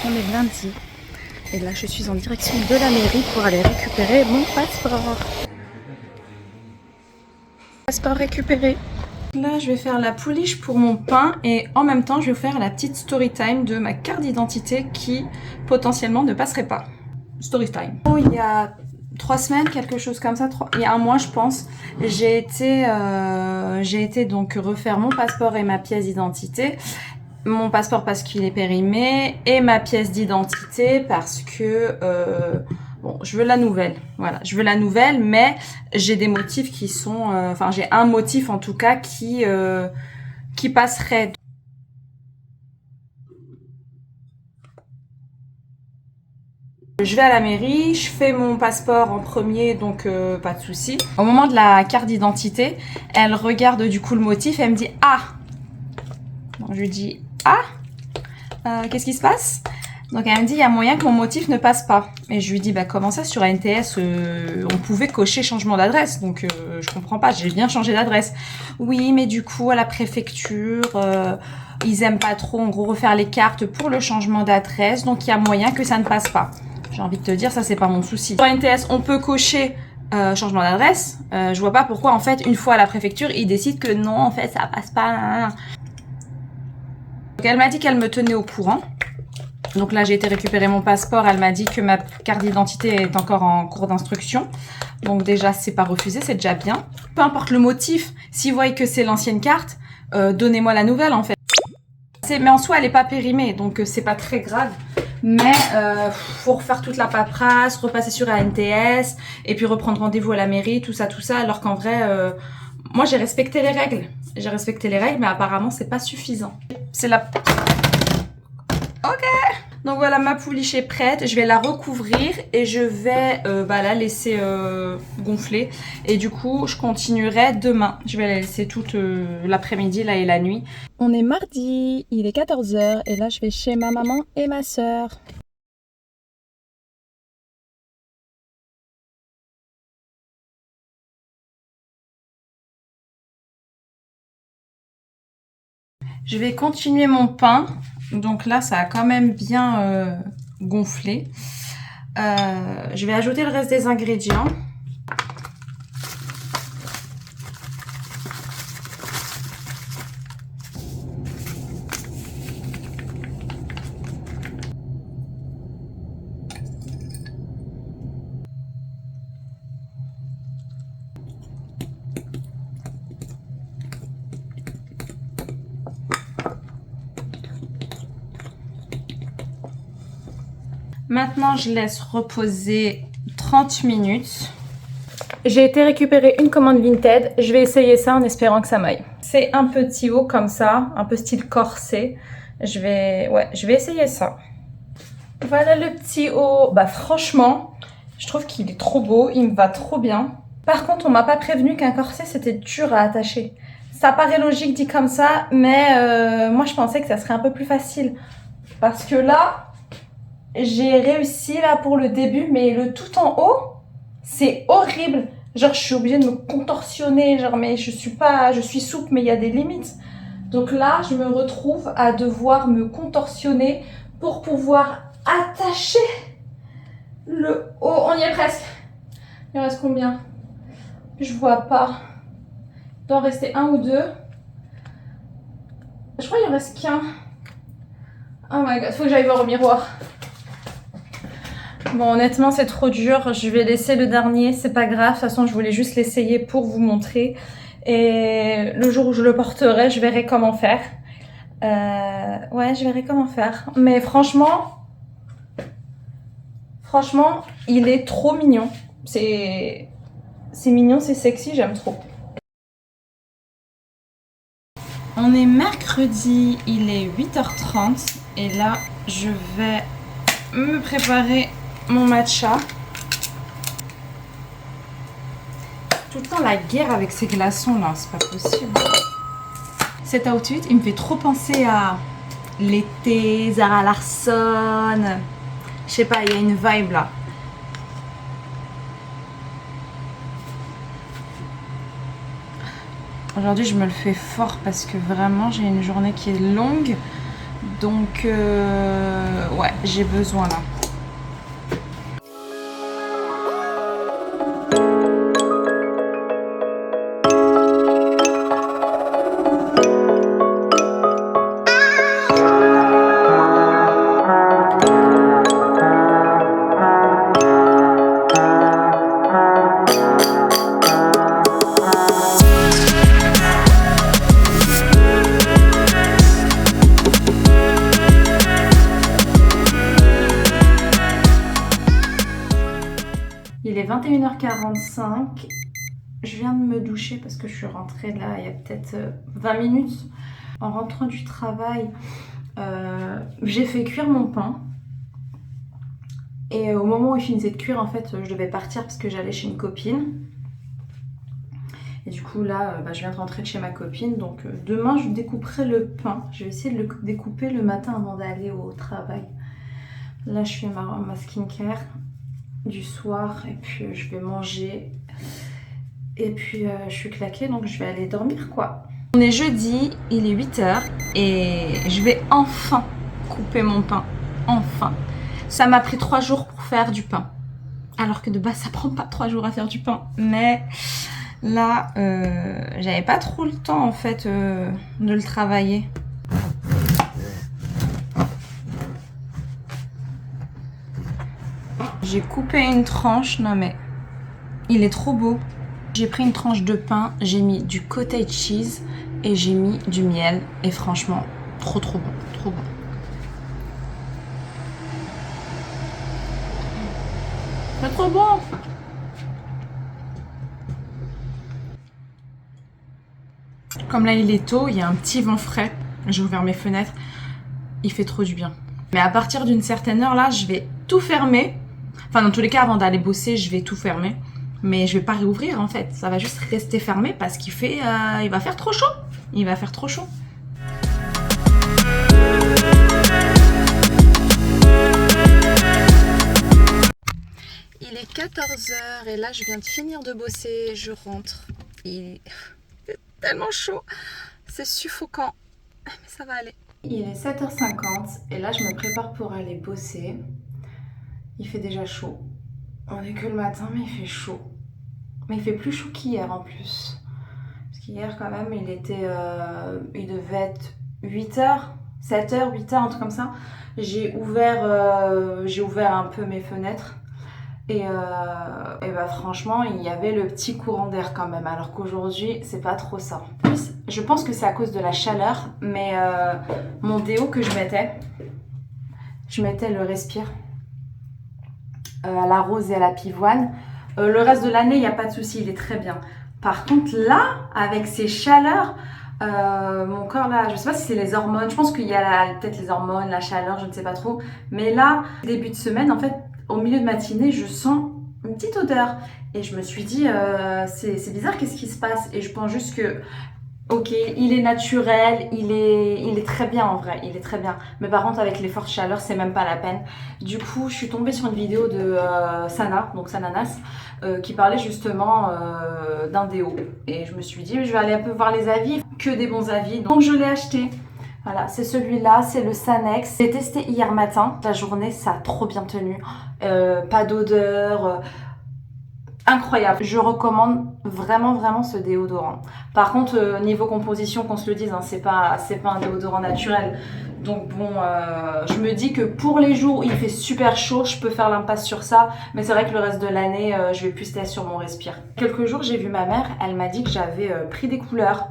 On est lundi. Et là, je suis en direction de la mairie pour aller récupérer mon passeport. Passeport récupéré. Là, je vais faire la pouliche pour mon pain et en même temps, je vais faire la petite story time de ma carte d'identité qui potentiellement ne passerait pas. Story time. Oh, il y a 3 semaines, quelque chose comme ça, il y a un mois, je pense, j'ai été donc refaire mon passeport et ma pièce d'identité. Mon passeport parce qu'il est périmé et ma pièce d'identité parce que bon, je veux la nouvelle. Voilà, je veux la nouvelle, mais j'ai des motifs qui sont, enfin, j'ai un motif en tout cas qui passerait. Je vais à la mairie, je fais mon passeport en premier, donc pas de souci. Au moment de la carte d'identité, elle regarde du coup le motif et elle me dit ah. Donc je lui dis ah. Qu'est-ce qui se passe? Donc elle me dit il y a moyen que mon motif ne passe pas. Et je lui dis bah comment ça sur ANTS on pouvait cocher changement d'adresse, donc je comprends pas, j'ai bien changé d'adresse. Oui mais du coup à la préfecture ils aiment pas trop en gros refaire les cartes pour le changement d'adresse, donc il y a moyen que ça ne passe pas. J'ai envie de te dire ça c'est pas mon souci. Sur ANTS on peut cocher changement d'adresse, je vois pas pourquoi en fait une fois à la préfecture ils décident que non en fait ça passe pas. Donc elle m'a dit qu'elle me tenait au courant. Donc là, j'ai été récupérer mon passeport. Elle m'a dit que ma carte d'identité est encore en cours d'instruction. Donc déjà, c'est pas refusé, c'est déjà bien. Peu importe le motif, si vous voyez que c'est l'ancienne carte, donnez-moi la nouvelle en fait. Mais en soi, elle est pas périmée, donc c'est pas très grave. Mais faut refaire toute la paperasse, repasser sur ANTS, et puis reprendre rendez-vous à la mairie, tout ça, alors qu'en vrai... moi, j'ai respecté les règles. J'ai respecté les règles, mais apparemment, c'est pas suffisant. C'est la... Ok. Donc voilà, ma pouliche est prête. Je vais la recouvrir et je vais la laisser gonfler. Et du coup, je continuerai demain. Je vais la laisser toute l'après-midi là et la nuit. On est mardi, il est 14 h et là, je vais chez ma maman et ma sœur. Je vais continuer mon pain. Donc là, ça a quand même bien gonflé. Je vais ajouter le reste des ingrédients. Maintenant, je laisse reposer 30 minutes. J'ai été récupérer une commande Vinted. Je vais essayer ça en espérant que ça m'aille. C'est un petit haut comme ça, un peu style corset. Je vais essayer ça. Voilà le petit haut. Bah franchement, je trouve qu'il est trop beau. Il me va trop bien. Par contre, on m'a pas prévenu qu'un corset, c'était dur à attacher. Ça paraît logique dit comme ça, mais moi, je pensais que ça serait un peu plus facile. Parce que là... j'ai réussi là pour le début, mais le tout en haut, c'est horrible. Genre, je suis obligée de me contorsionner, genre, mais je suis souple, mais il y a des limites. Donc là, je me retrouve à devoir me contorsionner pour pouvoir attacher le haut. On y est presque. Il en reste combien? Je vois pas. Il doit en rester un ou deux. Je crois qu'il en reste qu'un. Oh my god, faut que j'aille voir au miroir. Bon, honnêtement, c'est trop dur. Je vais laisser le dernier, c'est pas grave. De toute façon, je voulais juste l'essayer pour vous montrer. Et le jour où je le porterai, je verrai comment faire. Ouais, je verrai comment faire. Mais franchement, il est trop mignon. C'est mignon, c'est sexy, j'aime trop. On est mercredi, il est 8h30. Et là, je vais me préparer mon matcha. Tout le temps la guerre avec ces glaçons là, c'est pas possible. Cet outfit, il me fait trop penser à l'été, Zara Larsson. Je sais pas, il y a une vibe là. Aujourd'hui, je me le fais fort parce que vraiment, j'ai une journée qui est longue. Donc, ouais, j'ai besoin là. Il est 21h45, je viens de me doucher parce que je suis rentrée là il y a peut-être 20 minutes. En rentrant du travail, j'ai fait cuire mon pain. Et au moment où il finissait de cuire, en fait, je devais partir parce que j'allais chez une copine. Et du coup là, je viens de rentrer de chez ma copine. Donc demain, je découperai le pain. Je vais essayer de le découper le matin avant d'aller au travail. Là, je fais ma skincare du soir et puis je vais manger et puis je suis claquée donc je vais aller dormir quoi. On est jeudi, il est 8h et je vais enfin couper mon pain, enfin. Ça m'a pris 3 jours pour faire du pain alors que de base ça prend pas 3 jours à faire du pain, mais là j'avais pas trop le temps en fait de le travailler. J'ai coupé une tranche, non mais il est trop beau. J'ai pris une tranche de pain, j'ai mis du cottage cheese et j'ai mis du miel. Et franchement, trop bon, trop bon. C'est trop bon. Comme là il est tôt, il y a un petit vent frais. J'ai ouvert mes fenêtres, il fait trop du bien. Mais à partir d'une certaine heure là, je vais tout fermer. Enfin, dans tous les cas, avant d'aller bosser, je vais tout fermer. Mais je vais pas réouvrir, en fait. Ça va juste rester fermé parce qu'il fait... il va faire trop chaud. Il va faire trop chaud. Il est 14h et là, je viens de finir de bosser. Je rentre. Il est tellement chaud. C'est suffocant. Mais ça va aller. Il est 7h50 et là, je me prépare pour aller bosser. Il fait déjà chaud. On est que le matin, mais il fait chaud. Mais il fait plus chaud qu'hier en plus. Parce qu'hier, quand même, il devait être 8h, 7h, 8h, un truc comme ça. J'ai ouvert un peu mes fenêtres. Et franchement, il y avait le petit courant d'air quand même. Alors qu'aujourd'hui, c'est pas trop ça. En plus, je pense que c'est à cause de la chaleur. Mais mon déo que je mettais le Respire. À la rose et à la pivoine. Le reste de l'année, il n'y a pas de souci, il est très bien. Par contre, là, avec ces chaleurs, mon corps, là, je ne sais pas si c'est les hormones. Je pense qu'il y a peut-être les hormones, la chaleur, je ne sais pas trop. Mais là, début de semaine, en fait, au milieu de matinée, je sens une petite odeur. Et je me suis dit, c'est bizarre, qu'est-ce qui se passe? Et je pense juste que... Ok, il est naturel, il est très bien en vrai, il est très bien. Mais par contre, avec les fortes chaleurs, c'est même pas la peine. Du coup, je suis tombée sur une vidéo de Sana, donc Sananas, qui parlait justement d'un déo. Et je me suis dit, je vais aller un peu voir les avis, que des bons avis. Donc je l'ai acheté. Voilà, c'est celui-là, c'est le Sanex. J'ai testé hier matin, la journée, ça a trop bien tenu. Pas d'odeur... incroyable, je recommande vraiment ce déodorant. Par contre, niveau composition, qu'on se le dise, hein, c'est pas un déodorant naturel. Donc bon, je me dis que pour les jours où il fait super chaud, je peux faire l'impasse sur ça. Mais c'est vrai que le reste de l'année, je vais plus tester sur mon Respire. Quelques jours, j'ai vu ma mère, elle m'a dit que j'avais pris des couleurs.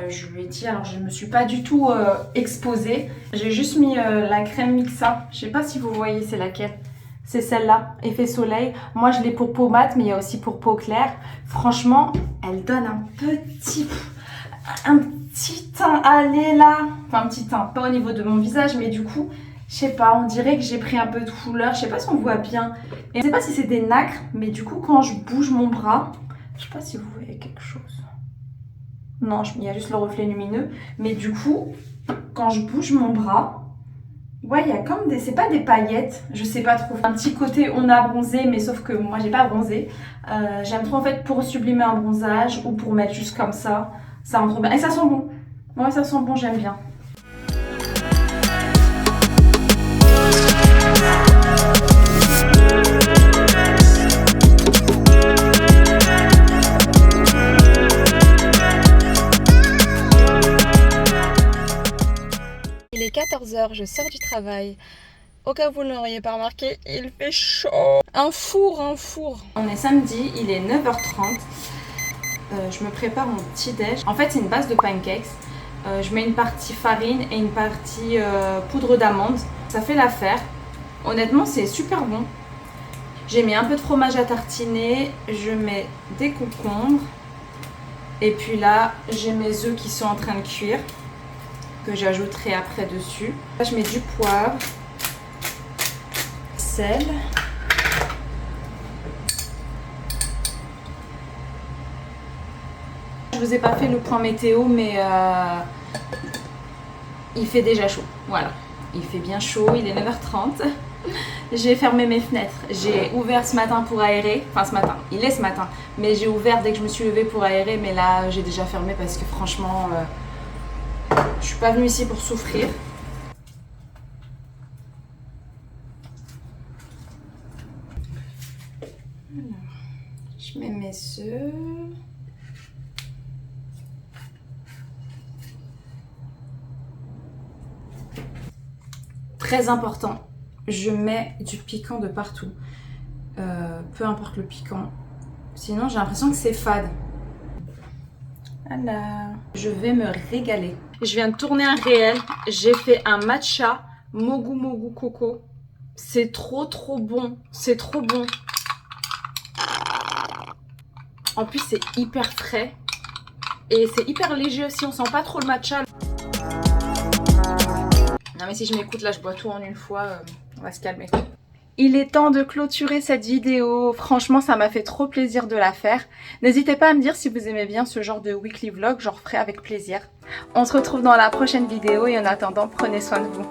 Je lui ai dit, alors je ne me suis pas du tout exposée. J'ai juste mis la crème Mixa. Je sais pas si vous voyez, c'est laquelle. C'est celle-là, effet soleil. Moi, je l'ai pour peau mate, mais il y a aussi pour peau claire. Franchement, elle donne un petit teint allé là. Enfin, un petit teint, pas au niveau de mon visage, mais du coup, je sais pas, on dirait que j'ai pris un peu de couleur. Je sais pas si on voit bien. Et je sais pas si c'est des nacres, mais du coup, quand je bouge mon bras, je sais pas si vous voyez quelque chose. Non, il y a juste le reflet lumineux. Mais du coup, quand je bouge mon bras... ouais, il y a comme des... c'est pas des paillettes, je sais pas trop. Un petit côté on a bronzé, mais sauf que moi j'ai pas bronzé. J'aime trop en fait pour sublimer un bronzage ou pour mettre juste comme ça. Ça rend trop bien. Et ça sent bon. Ouais, ça sent bon, j'aime bien. heures, je sors du travail. Au cas où vous ne l'auriez pas remarqué, il fait chaud. Un four. On est samedi, il est 9h30. Je me prépare mon petit déj. En fait, c'est une base de pancakes. Je mets une partie farine et une partie poudre d'amande. Ça fait l'affaire. Honnêtement, c'est super bon. J'ai mis un peu de fromage à tartiner. Je mets des concombres. Et puis là, j'ai mes œufs qui sont en train de cuire, que j'ajouterai après dessus. Là, je mets du poivre, sel. Je vous ai pas fait le point météo, mais il fait déjà chaud. Voilà, il fait bien chaud, il est 9h30. J'ai fermé mes fenêtres. J'ai ouvert ce matin pour aérer. Enfin, ce matin, il est ce matin. Mais j'ai ouvert dès que je me suis levée pour aérer. Mais là, j'ai déjà fermé parce que franchement, je suis pas venue ici pour souffrir. Alors, je mets mes œufs. Très important, je mets du piquant de partout. Peu importe le piquant. Sinon, j'ai l'impression que c'est fade. Voilà. Je vais me régaler. Je viens de tourner un réel. J'ai fait un matcha mogu mogu coco. C'est trop bon. C'est trop bon. En plus, c'est hyper frais. Et c'est hyper léger aussi. On sent pas trop le matcha. Non mais si je m'écoute là, je bois tout en une fois. On va se calmer. Il est temps de clôturer cette vidéo. Franchement, ça m'a fait trop plaisir de la faire. N'hésitez pas à me dire si vous aimez bien ce genre de weekly vlog. J'en referai avec plaisir. On se retrouve dans la prochaine vidéo et en attendant, prenez soin de vous.